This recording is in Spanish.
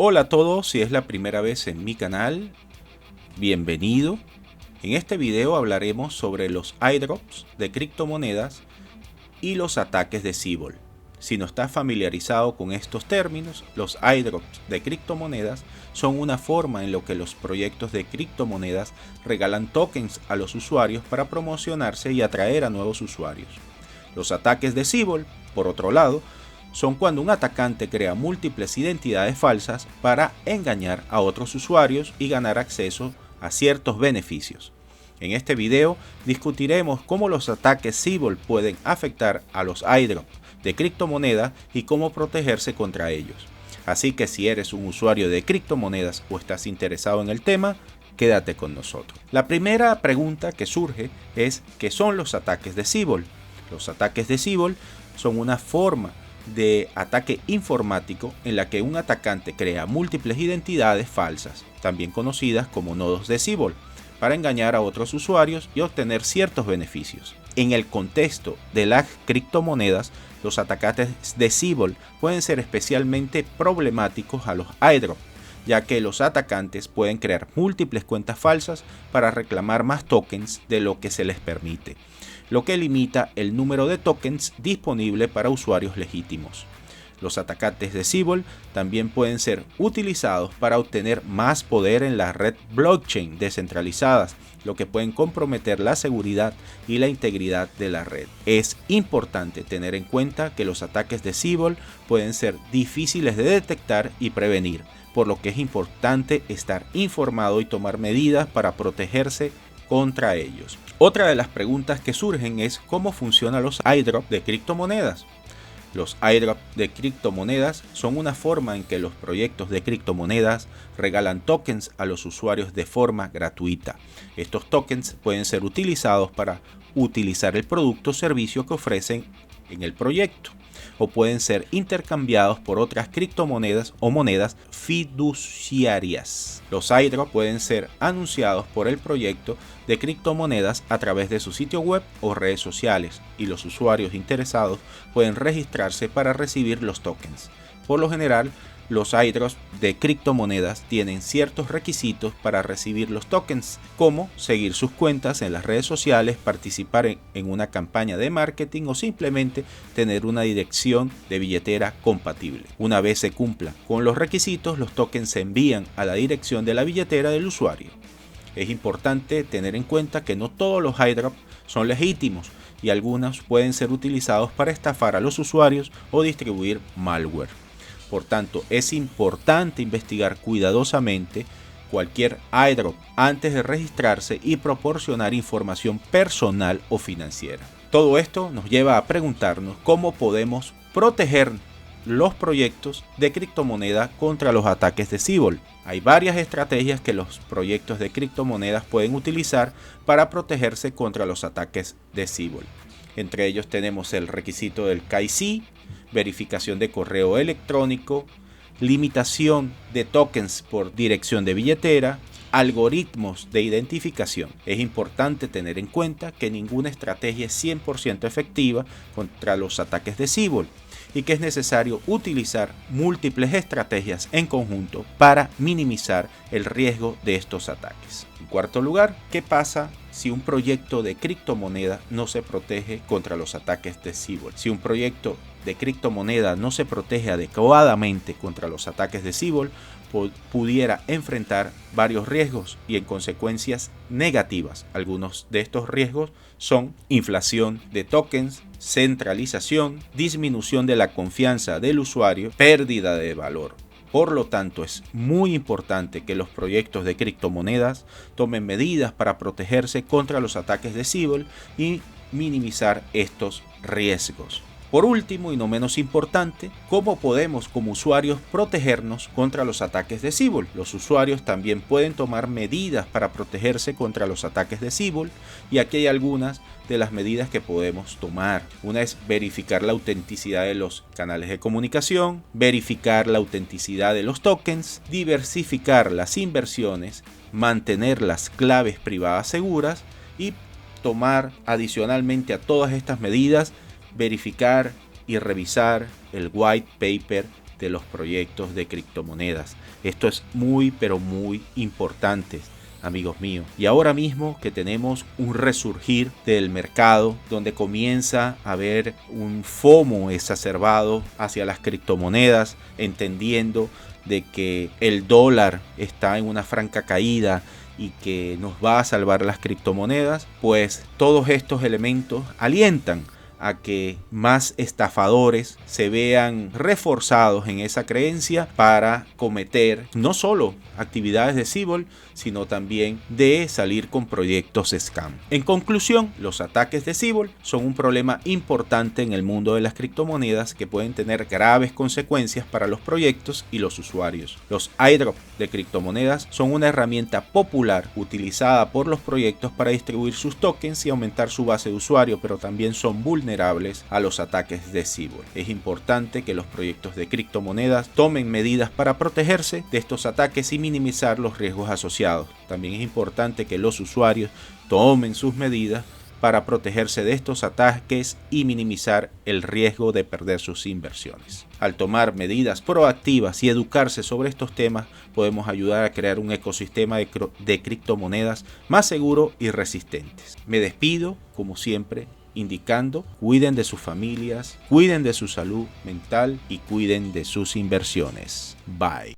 Hola a todos, si es la primera vez en mi canal, bienvenido. En este video hablaremos sobre los airdrops de criptomonedas y los ataques de SIBOL. Si no estás familiarizado con estos términos, los airdrops de criptomonedas son una forma en la que los proyectos de criptomonedas regalan tokens a los usuarios para promocionarse y atraer a nuevos usuarios. Los ataques de SIBOL, por otro lado, son cuando un atacante crea múltiples identidades falsas para engañar a otros usuarios y ganar acceso a ciertos beneficios. En este video discutiremos cómo los ataques SIBOL pueden afectar a los airdrops de criptomonedas y cómo protegerse contra ellos. Así que si eres un usuario de criptomonedas o estás interesado en el tema, quédate con nosotros. La primera pregunta que surge es ¿qué son los ataques de SIBOL? Los ataques de SIBOL son una forma de ataque informático en la que un atacante crea múltiples identidades falsas, también conocidas como nodos de SIBOL, para engañar a otros usuarios y obtener ciertos beneficios. En el contexto de las criptomonedas, los atacantes de SIBOL pueden ser especialmente problemáticos a los airdrops, ya que los atacantes pueden crear múltiples cuentas falsas para reclamar más tokens de lo que se les permite, lo que limita el número de tokens disponible para usuarios legítimos. Los atacantes de SIBOL también pueden ser utilizados para obtener más poder en la red blockchain descentralizadas, lo que pueden comprometer la seguridad y la integridad de la red. Es importante tener en cuenta que los ataques de SIBOL pueden ser difíciles de detectar y prevenir, por lo que es importante estar informado y tomar medidas para protegerse contra ellos. Otra de las preguntas que surgen es cómo funcionan los airdrops de criptomonedas. Los airdrops de criptomonedas son una forma en que los proyectos de criptomonedas regalan tokens a los usuarios de forma gratuita. Estos tokens pueden ser utilizados para utilizar el producto o servicio que ofrecen en el proyecto, o pueden ser intercambiados por otras criptomonedas o monedas fiduciarias. Los airdrops pueden ser anunciados por el proyecto de criptomonedas a través de su sitio web o redes sociales, y los usuarios interesados pueden registrarse para recibir los tokens. Por lo general, los airdrops de criptomonedas tienen ciertos requisitos para recibir los tokens, como seguir sus cuentas en las redes sociales, participar en una campaña de marketing o simplemente tener una dirección de billetera compatible. Una vez se cumpla con los requisitos, los tokens se envían a la dirección de la billetera del usuario. Es importante tener en cuenta que no todos los airdrops son legítimos y algunos pueden ser utilizados para estafar a los usuarios o distribuir malware. Por tanto, es importante investigar cuidadosamente cualquier airdrop antes de registrarse y proporcionar información personal o financiera. Todo esto nos lleva a preguntarnos cómo podemos proteger los proyectos de criptomoneda contra los ataques de SIBOL. Hay varias estrategias que los proyectos de criptomonedas pueden utilizar para protegerse contra los ataques de SIBOL. Entre ellos tenemos el requisito del KYC, verificación de correo electrónico, limitación de tokens por dirección de billetera, algoritmos de identificación. Es importante tener en cuenta que ninguna estrategia es 100% efectiva contra los ataques de SIBOL y que es necesario utilizar múltiples estrategias en conjunto para minimizar el riesgo de estos ataques. En cuarto lugar, ¿qué pasa si un proyecto de criptomoneda no se protege contra los ataques de SIBOL? Si un proyecto de criptomoneda no se protege adecuadamente contra los ataques de SIBOL, pudiera enfrentar varios riesgos y en consecuencias negativas. Algunos de estos riesgos son inflación de tokens, centralización, disminución de la confianza del usuario, pérdida de valor. Por lo tanto, es muy importante que los proyectos de criptomonedas tomen medidas para protegerse contra los ataques de SIBOL y minimizar estos riesgos. Por último y no menos importante, ¿cómo podemos como usuarios protegernos contra los ataques de SIBOL? Los usuarios también pueden tomar medidas para protegerse contra los ataques de SIBOL y aquí hay algunas de las medidas que podemos tomar. Una es verificar la autenticidad de los canales de comunicación, verificar la autenticidad de los tokens, diversificar las inversiones, mantener las claves privadas seguras y tomar adicionalmente a todas estas medidas verificar y revisar el white paper de los proyectos de criptomonedas. Esto es muy pero muy importante, amigos míos. Y ahora mismo que tenemos un resurgir del mercado donde comienza a haber un FOMO exacerbado hacia las criptomonedas, entendiendo de que el dólar está en una franca caída y que nos va a salvar las criptomonedas, pues todos estos elementos alientan a que más estafadores se vean reforzados en esa creencia para cometer no solo actividades de Cbol, sino también de salir con proyectos scam. En conclusión, los ataques de Cbol son un problema importante en el mundo de las criptomonedas que pueden tener graves consecuencias para los proyectos y los usuarios. Los airdrops de criptomonedas son una herramienta popular utilizada por los proyectos para distribuir sus tokens y aumentar su base de usuario, pero también son vulnerables a los ataques de Cbol. Es importante que los proyectos de criptomonedas tomen medidas para protegerse de estos ataques y minimizar los riesgos asociados. También es importante que los usuarios tomen sus medidas para protegerse de estos ataques y minimizar el riesgo de perder sus inversiones. Al tomar medidas proactivas y educarse sobre estos temas, podemos ayudar a crear un ecosistema de criptomonedas más seguro y resistentes. Me despido, como siempre, indicando: cuiden de sus familias, cuiden de su salud mental y cuiden de sus inversiones. Bye.